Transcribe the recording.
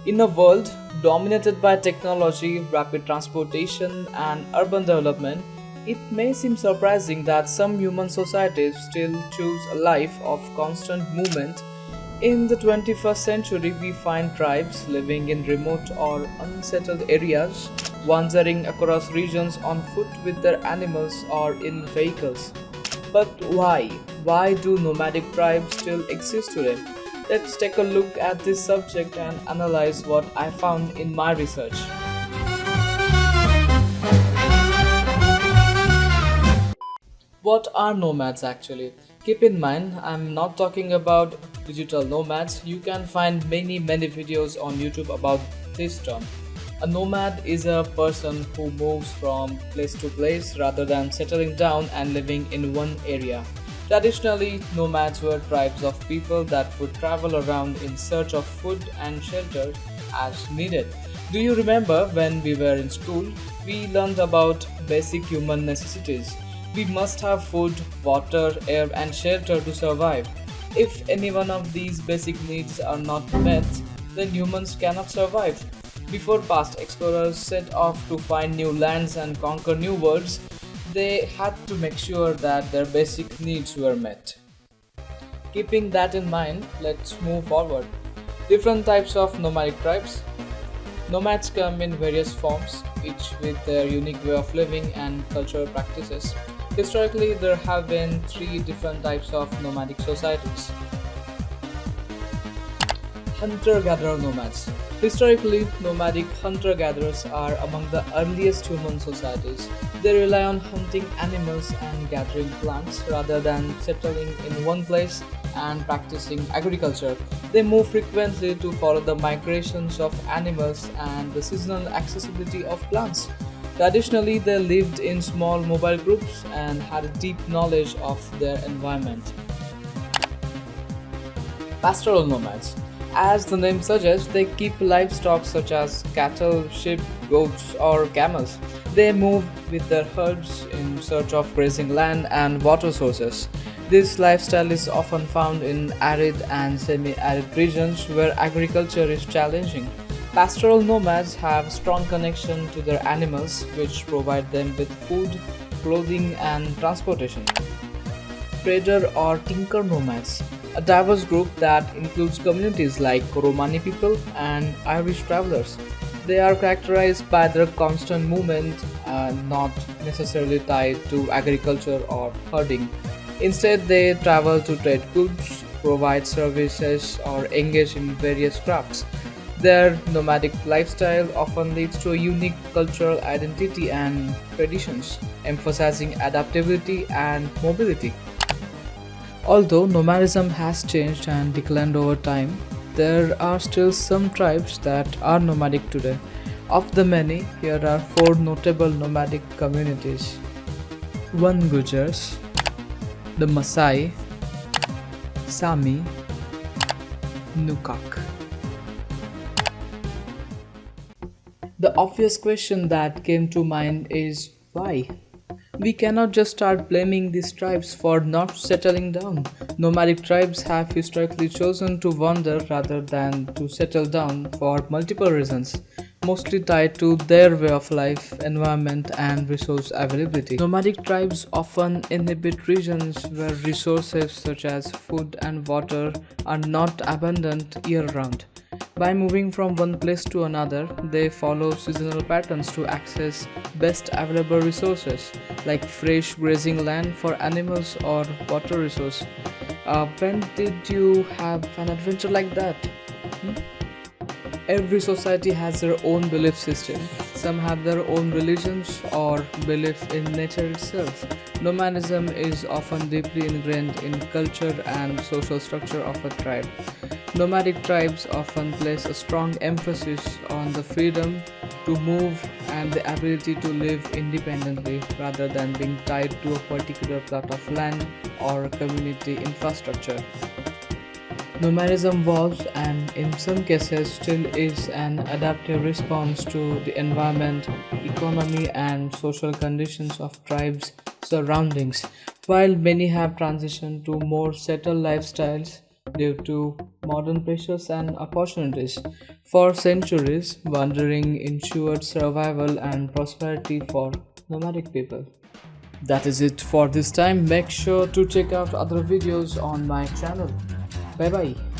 In a world dominated by technology, rapid transportation, and urban development, it may seem surprising that some human societies still choose a life of constant movement. In the 21st century, we find tribes living in remote or unsettled areas, wandering across regions on foot with their animals or in vehicles. But why? Why do nomadic tribes still exist today? Let's take a look at this subject and analyze what I found in my research. What are nomads actually? Keep in mind, I'm not talking about digital nomads. You can find many videos on YouTube about this term. A nomad is a person who moves from place to place rather than settling down and living in one area. Traditionally, nomads were tribes of people that would travel around in search of food and shelter as needed. Do you remember when we were in school? We learned about basic human necessities. We must have food, water, air, and shelter to survive. If any one of these basic needs are not met, then humans cannot survive. Before past explorers set off to find new lands and conquer new worlds, they had to make sure that their basic needs were met. Keeping that in mind, let's move forward. Different types of nomadic tribes. Nomads come in various forms, each with their unique way of living and cultural practices. Historically, there have been three different types of nomadic societies. Hunter-gatherer nomads. Historically, nomadic hunter-gatherers are among the earliest human societies. They rely on hunting animals and gathering plants rather than settling in one place and practicing agriculture. They move frequently to follow the migrations of animals and the seasonal accessibility of plants. Traditionally, they lived in small mobile groups and had a deep knowledge of their environment. Pastoral nomads. As the name suggests, they keep livestock such as cattle, sheep, goats, or camels. They move with their herds in search of grazing land and water sources. This lifestyle is often found in arid and semi arid regions where agriculture is challenging. Pastoral nomads have strong connection to their animals, which provide them with food, clothing, and transportation. Trader or tinker nomads, a diverse group that includes communities like Romani people and Irish travelers. They are characterized by their constant movement and not necessarily tied to agriculture or herding. Instead, they travel to trade goods, provide services, or engage in various crafts. Their nomadic lifestyle often leads to a unique cultural identity and traditions, emphasizing adaptability and mobility. Although nomadism has changed and declined over time, there are still some tribes that are nomadic today. Of the many, here are four notable nomadic communities. 1. Gujars, the Maasai, Sami, Nukak. The obvious question that came to mind is why? We cannot just start blaming these tribes for not settling down. Nomadic tribes have historically chosen to wander rather than to settle down for multiple reasons, mostly tied to their way of life, environment, and resource availability. Nomadic tribes often inhabit regions where resources such as food and water are not abundant year round. By moving from one place to another, they follow seasonal patterns to access best available resources like fresh grazing land for animals or water resource. When did you have an adventure like that? Hmm? Every society has their own belief system. Some have their own religions or belief in nature itself. Nomadism is often deeply ingrained in culture and social structure of a tribe. Nomadic tribes often place a strong emphasis on the freedom to move and the ability to live independently rather than being tied to a particular plot of land or community infrastructure. Nomadism was, and in some cases still is, an adaptive response to the environment, economy, and social conditions of tribes' surroundings. While many have transitioned to more settled lifestyles due to modern pressures and opportunities. For centuries, wandering ensured survival and prosperity for nomadic people. That is it for this time. Make sure to check out other videos on my channel. Bye bye.